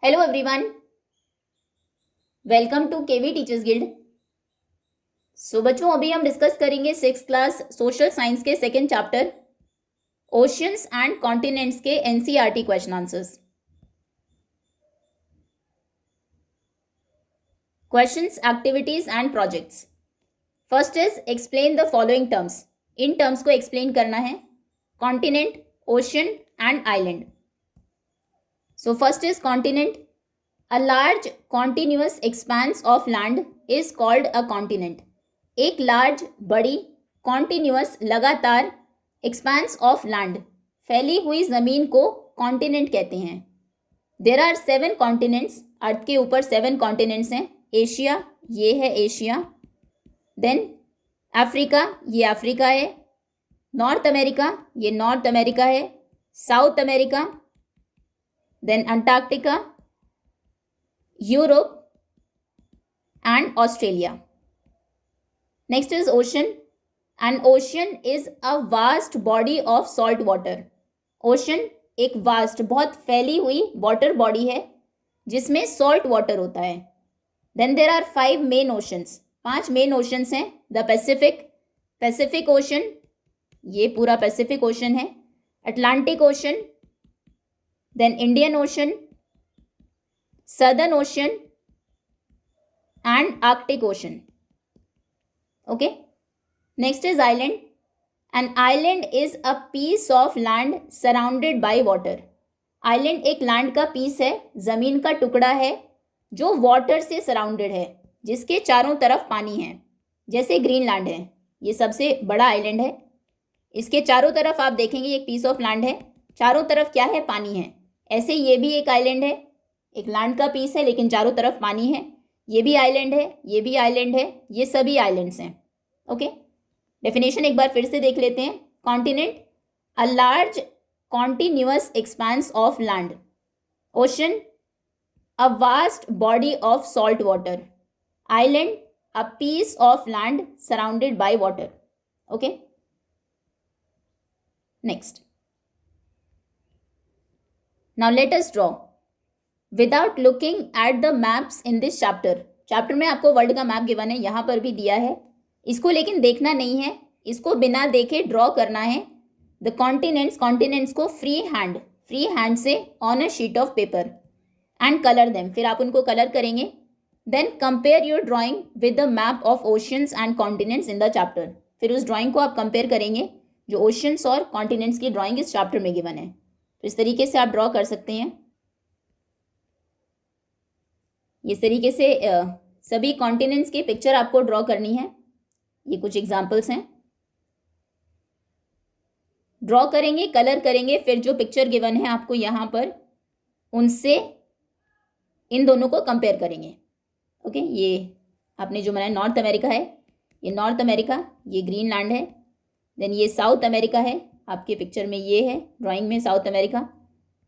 Hello everyone, welcome to KV teachers guild. So बच्चों, अभी हम डिस्कस करेंगे 6th क्लास सोशल साइंस के second chapter oceans and continents के NCERT question answers. Questions, activities and projects. First is explain the following terms. इन terms को explain करना है, continent, ocean and island. So first is continent. A large continuous expanse of land is called a continent. एक large, बड़ी, continuous, लगातार expanse of land, फैली हुई जमीन को continent कहते हैं। There are 7 continents, अर्थ के ऊपर 7 continents हैं। एशिया, ये है एशिया। देन अफ्रीका, ये अफ्रीका है। नॉर्थ अमेरिका, ये नॉर्थ अमेरिका है। South America, then Antarctica, Europe and Australia. Next is ocean. An ocean is a vast body of salt water. Ocean एक vast, बहुत फैली हुई water body है जिसमें salt water होता है। Then there are 5 main oceans. 5 main oceans हैं। The Pacific Ocean, ये पूरा Pacific Ocean है। Atlantic Ocean, then Indian Ocean, Southern Ocean and Arctic Ocean. Okay. Next is island. An island is a piece of land surrounded by water. Island एक land का piece है, जमीन का टुकड़ा है जो वाटर से सराउंडेड है, जिसके चारों तरफ पानी है। जैसे ग्रीनलैंड है, ये सबसे बड़ा आइलैंड है। इसके चारों तरफ आप देखेंगे एक पीस ऑफ लैंड है, चारों तरफ क्या है? पानी है। ऐसे ये भी एक आइलैंड है, एक लैंड का पीस है लेकिन चारों तरफ पानी है। ये भी आइलैंड है, ये भी आइलैंड है, ये सभी आइलैंड्स हैं। ओके, डेफिनेशन एक बार फिर से देख लेते हैं। Continent, a large continuous expanse of land. Ocean, a vast body of salt water. Island, a piece of land surrounded by water. Okay, next, now let us draw without looking at the maps in this chapter में आपको world का map given है, यहाँ पर भी दिया है। इसको लेकिन देखना नहीं है, इसको बिना देखे ड्रॉ करना है। द कॉन्टिनेंट्स को फ्री हैंड से on a sheet of paper and colour them. फिर आप उनको कलर करेंगे। Then compare your drawing with the map of oceans and continents in the chapter. फिर उस ड्राइंग को आप कंपेयर करेंगे जो ओशियंस और कॉन्टिनेंट्स की ड्राइंग इस चैप्टर में गिवन है। तो इस तरीके से आप ड्रॉ कर सकते हैं। इस तरीके से सभी कॉन्टिनेंट्स की पिक्चर आपको ड्रॉ करनी है। ये कुछ एग्जांपल्स हैं। ड्रॉ करेंगे, कलर करेंगे, फिर जो पिक्चर गिवन है आपको यहाँ पर, उनसे इन दोनों को कंपेयर करेंगे। ओके, ये आपने जो बनाया नॉर्थ अमेरिका है, ये नॉर्थ अमेरिका, ये ग्रीनलैंड है। देन ये साउथ अमेरिका है, आपके पिक्चर में ये है ड्राइंग में साउथ अमेरिका।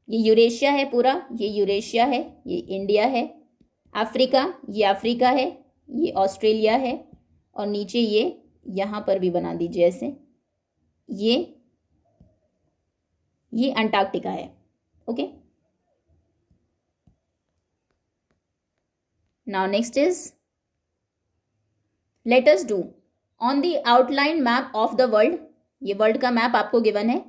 ये यूरेशिया है पूरा, ये यूरेशिया है, ये इंडिया है। अफ्रीका, ये अफ्रीका है, ये ऑस्ट्रेलिया है। और नीचे ये यहाँ पर भी बना दीजिए ऐसे, ये अंटार्कटिका है। Okay, now next is let us do on the outline map of the world. ये वर्ल्ड का मैप आपको गिवन है।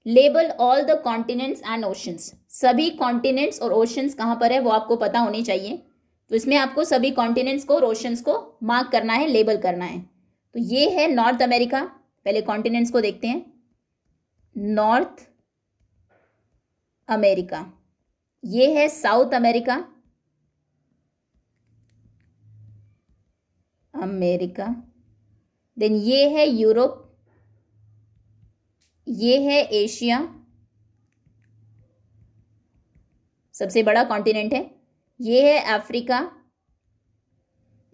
Label all the continents and oceans. सभी कॉन्टिनेंट्स और ओशंस कहाँ पर है वो आपको पता होने चाहिए। तो इसमें आपको सभी कॉन्टिनेंट्स को और ओशंस को मार्क करना है, लेबल करना है। तो ये है नॉर्थ अमेरिका। पहले कॉन्टिनेंट्स को देखते हैं। नॉर्थ अमेरिका, ये है साउथ अमेरिका, देन ये है यूरोप, ये है एशिया, सबसे बड़ा कॉन्टिनेंट है। ये है अफ्रीका,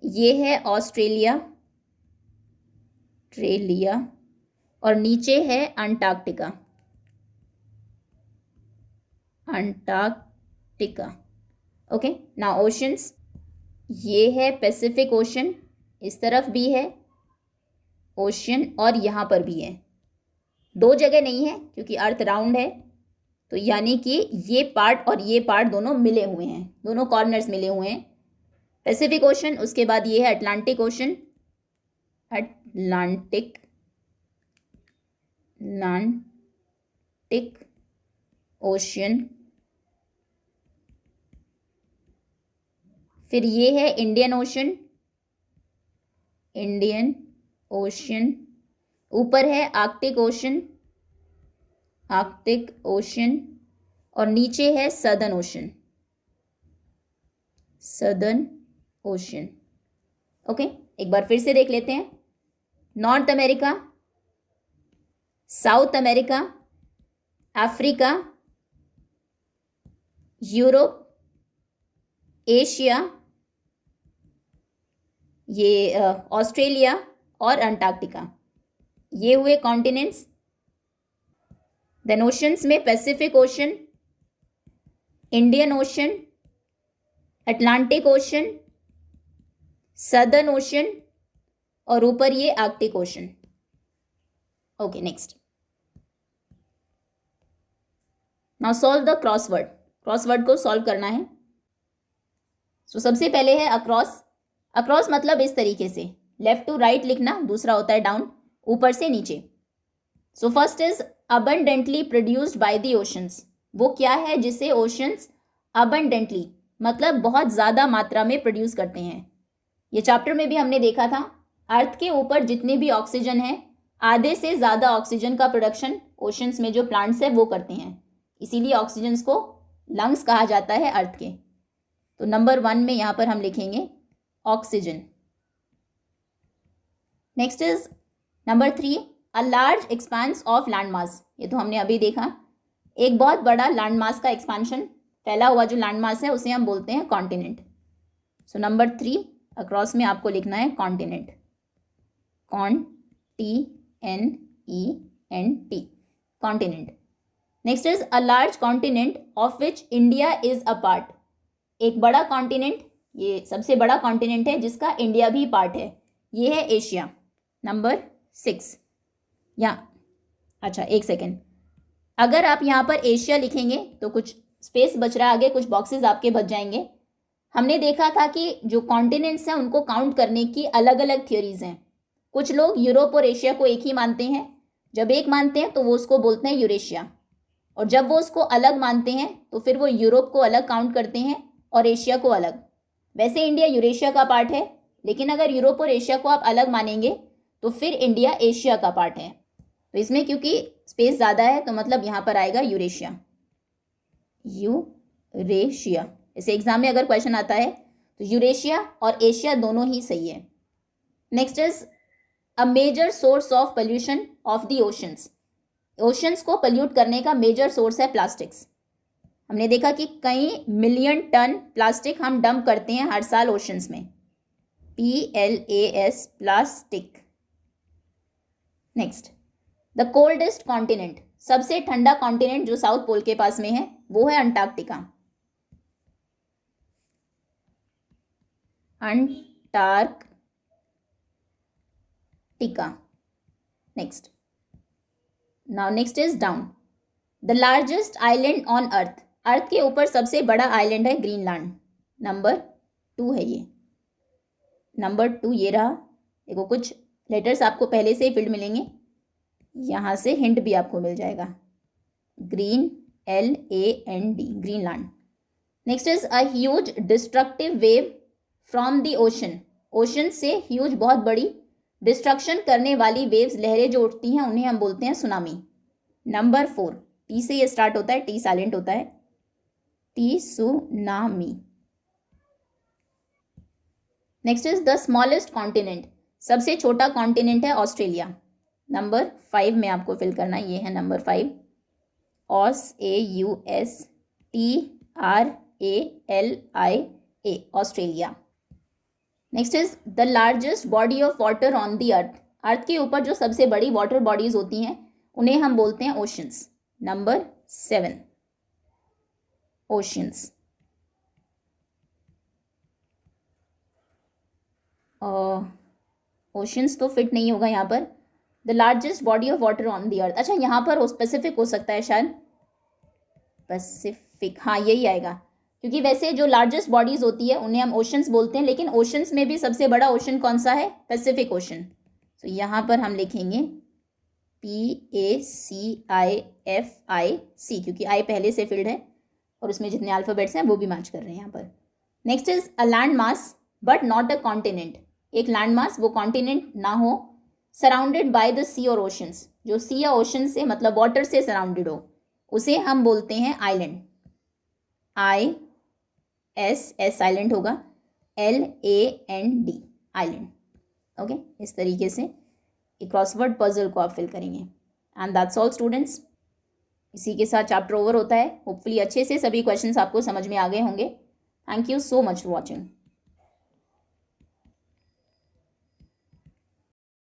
ये है ऑस्ट्रेलिया और नीचे है अंटार्कटिका। ओके, नाउ ओशंस, ये है पैसिफिक ओशन, इस तरफ भी है ओशन और यहाँ पर भी है। 2 जगह नहीं है क्योंकि अर्थ राउंड है, तो यानी कि ये पार्ट और ये पार्ट दोनों मिले हुए हैं, दोनों कॉर्नर्स मिले हुए हैं। पैसिफिक ओशन, उसके बाद ये है अटलांटिक ओशन, अटलांटिक ओशन। फिर ये है इंडियन ओशन, इंडियन ओशन। ऊपर है आर्कटिक ओशन, आर्कटिक ओशन। और नीचे है southern ocean, southern ocean. Okay, एक बार फिर से देख लेते हैं। North America, south America, Africa, Europe, Asia, ये ऑस्ट्रेलिया और अंटार्कटिका, ये हुए कॉन्टिनेंट्स। देन ओशंस में Pacific ocean, Indian ocean, Atlantic ocean, southern ocean और ऊपर ये Arctic ocean. Okay, next. Now solve the crossword. Crossword को सॉल्व करना है। सो सबसे पहले है अक्रॉस। अक्रॉस मतलब इस तरीके से लेफ्ट टू राइट लिखना, दूसरा होता है डाउन, ऊपर से नीचे। सो first is abundantly produced by the oceans. वो क्या है जिसे ओशंस अबंडेंटली मतलब बहुत ज़्यादा मात्रा में प्रोड्यूस करते हैं। ये चैप्टर में भी हमने देखा था, अर्थ के ऊपर जितने भी ऑक्सीजन है, आधे से ज़्यादा ऑक्सीजन का प्रोडक्शन ओशंस में जो प्लांट्स है वो करते हैं। इसीलिए ऑक्सीजन को लंग्स कहा जाता है अर्थ के। तो नंबर 1 में यहाँ पर हम लिखेंगे oxygen. Next is number 3, a large expanse of land mass. ये तो हमने अभी देखा, एक बहुत बड़ा लैंड मास का एक्सपांशन, फैला हुआ जो लैंड मास है उसे हम बोलते हैं कॉन्टिनेंट। सो नंबर 3 अक्रॉस में आपको लिखना है continent, CONTINENT, continent. Next is a large continent of which India is a part. एक बड़ा कॉन्टिनेंट, ये सबसे बड़ा कॉन्टिनेंट है जिसका इंडिया भी पार्ट है, ये है एशिया। नंबर 6 या अच्छा एक सेकेंड, अगर आप यहाँ पर एशिया लिखेंगे तो कुछ स्पेस बच रहा है आगे, कुछ बॉक्सेस आपके बच जाएंगे। हमने देखा था कि जो कॉन्टिनेंट्स हैं उनको काउंट करने की अलग अलग थियोरीज हैं। कुछ लोग यूरोप और एशिया को एक ही मानते हैं, जब एक मानते हैं तो वो उसको बोलते हैं यूरेशिया, और जब वो उसको अलग मानते हैं तो फिर वो यूरोप को अलग काउंट करते हैं और एशिया को अलग। वैसे इंडिया यूरेशिया का पार्ट है, लेकिन अगर यूरोप और एशिया को आप अलग मानेंगे तो फिर इंडिया एशिया का पार्ट है। तो इसमें क्योंकि स्पेस ज़्यादा है तो मतलब यहाँ पर आएगा यूरेशिया, यूरेशिया। इसे एग्जाम में अगर क्वेश्चन आता है तो यूरेशिया और एशिया दोनों ही सही है। Next is a major source of pollution of the oceans. Oceans को पोल्यूट करने का मेजर सोर्स है प्लास्टिक्स। हमने देखा कि कई मिलियन टन प्लास्टिक हम डंप करते हैं हर साल ओशंस में, PLAS, plastic. Next, the coldest continent, सबसे ठंडा कॉन्टिनेंट जो साउथ पोल के पास में है वो है Antarctica, Antarctica. Next, now next is down, the largest island on earth. Earth के ऊपर सबसे बड़ा आइलैंड है ग्रीनलैंड, नंबर 2 है ये, नंबर 2 ये रहा। देखो कुछ लेटर्स आपको पहले से ही फील्ड मिलेंगे, यहाँ से हिंट भी आपको मिल जाएगा, green, LAND, Greenland. Next is a huge destructive wave from the ocean. Ocean से ह्यूज बहुत बड़ी डिस्ट्रक्शन करने वाली वेव्स, लहरें जो उठती हैं उन्हें हम बोलते हैं सुनामी, नंबर 4। टी से ये स्टार्ट होता है, टी साइलेंट होता है, T, tsunami. Next is the smallest continent, सबसे छोटा कॉन्टिनेंट है ऑस्ट्रेलिया, नंबर 5 में आपको फिल करना है, ये है number 5, AUSTRALIA, Australia. Next is the largest body of water on the earth. Earth के ऊपर जो सबसे बड़ी वाटर बॉडीज होती हैं उन्हें हम बोलते हैं ओशंस, नंबर 7, ओशंस। ओशंस तो फिट नहीं होगा यहाँ पर, the largest body of water on the अर्थ। अच्छा यहाँ पर स्पेसिफिक हो सकता है शायद, पैसिफिक, हाँ यही आएगा, क्योंकि वैसे जो लार्जेस्ट बॉडीज होती है उन्हें हम ओशंस बोलते हैं, लेकिन ओशंस में भी सबसे बड़ा ओशन कौन सा है? Pacific ocean. तो यहाँ पर हम लिखेंगे PACIFIC, क्योंकि आई पहले से फिल्ड है और उसमें जितने अल्फ़ाबेट्स हैं वो भी मैच कर रहे हैं यहाँ पर। Next is a land mass but not a continent. एक लैंड मास, वो कॉन्टिनेंट ना हो, सराउंडेड बाय द सी और ओशंस, जो सी या ओशन से मतलब वाटर से सराउंडेड हो, उसे हम बोलते हैं आइलैंड। एस साइलेंट होगा, LAND, आइलैंड। ओके, इस तरीके से एक क्रॉसवर्ड पजल को आप फिल करेंगे। एंड दैट्स ऑल स्टूडेंट्स, इसी के साथ चैप्टर ओवर होता है। होपफुली अच्छे से सभी क्वेश्चंस आपको समझ में आ गए होंगे। Thank you so much for watching.